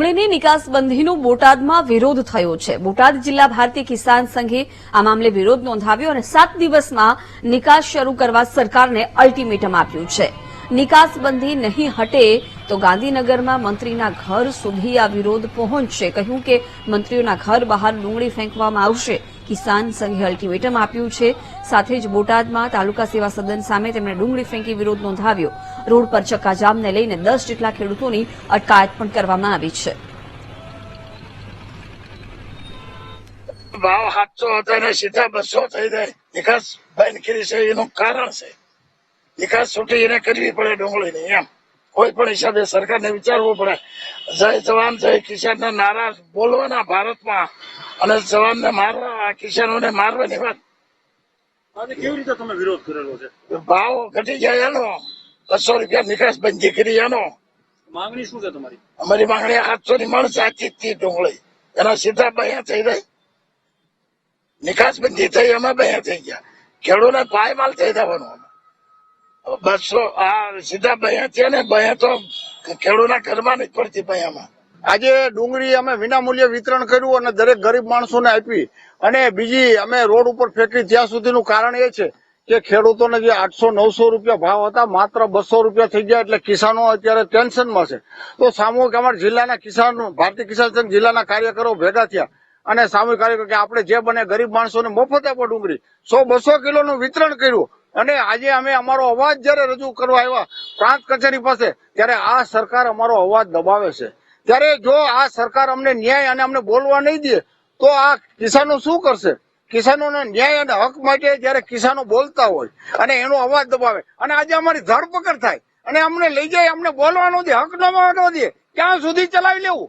ડુંગળીની નિકાસબંધીનો બોટાદમાં વિરોધ થયો છે। બોટાદ જિલ્લા ભારતીય કિસાન સંઘે આ મામલે વિરોધ નોંધાવ્યો અને 7 દિવસમાં નિકાસ શરૂ કરવા સરકારને અલ્ટિમેટમ આપ્યું છે। નિકાસબંધી નહીં હટે તો ગાંધીનગરમાં મંત્રીના ઘર સુધી આ વિરોધ પહોંચશે। કહ્યું કે મંત્રીઓના ઘર બહાર ડુંગળી ફેંકવામાં આવશે। કિસાન સંઘે અલ્ટિમેટમ આપ્યું છે। સાથે જ બોટાદમાં તાલુકા સેવા સદન સામે તેમણે ડુંગળી ફેંકી વિરોધ નોંધાવ્યો। રોડ પર ચક્કાજામને લઈને 10 જેટલા ખેડૂતોની અટકાયત પણ કરવામાં આવી છે। ભાવ 700 હતા ને સીધા 200 થઈ જાય। નિકાસ બંધ કરી છે એનું કારણ છે નિકાસ છૂટી એને કરવી પડે ડુંગળીની। એમ કોઈ પણ હિસાબે સરકારને વિચારવું પડે। જય જવાન જય કિસાનના નારા બોલવાના ભારતમાં અને જવાનને મારવા કિસાનોને મારવાની વાત। આજે કેવી રીતે તમે વિરોધ કરેલો છે? ભાવ ઘટી જાય એનો 200 રૂપિયા નિકાસ બંધી કરી એનો। માંગણી શું છે તમારી? અમારી માંગણી 700 ની મળશે આખી ડુંગળી એના સીધા બયા થઈ જાય। નિકાસ બંધી થઈ એમાં બયા થઈ ગયા। ખેડૂતને પાયમાલ થઈ જવાનું। 200 આ સીધા બયા થયા ને બયા તો ખેડૂતના ઘરમાં નથી પડતી બયામાં। આજે ડુંગળી અમે વિનામૂલ્યે વિતરણ કર્યું અને દરેક ગરીબ માણસોને આપી અને બીજી અમે રોડ ઉપર ફેંકી। ત્યાં સુધીનું કારણ એ છે કે ખેડૂતોને જે 800-900 રૂપિયા ભાવ હતા માત્ર 200 રૂપિયા થઈ ગયા। એટલે કિસાનો અત્યારે ટેન્શનમાં છે। તો સામૂહિક અમારા જિલ્લાના કિસાનો ભારતીય કિસાન સંઘ જિલ્લાના કાર્યકરો ભેગા થયા અને સામૂહિક કાર્યકરો કે આપણે જે બને ગરીબ માણસોને મફત આપો ડુંગળી 100-200 કિલોનું વિતરણ કર્યું। અને આજે અમે અમારો અવાજ જયારે રજૂ કરવા આવ્યા પ્રાંત કચેરી પાસે ત્યારે આ સરકાર અમારો અવાજ દબાવે છે। ત્યારે જો આ સરકાર અમને ન્યાય અને અમને બોલવા નહીં દે તો આ કિસાનો શું કરશે? કિસાનોના ન્યાય અને હક માટે જયારે કિસાનો બોલતા હોય અને એનો અવાજ દબાવે અને આજે અમારી ધરપકડ થાય અને અમને લઈ જાય, અમને બોલવાનો દે, હક ન મળવા દે, ક્યાં સુધી ચલાવી લેવું?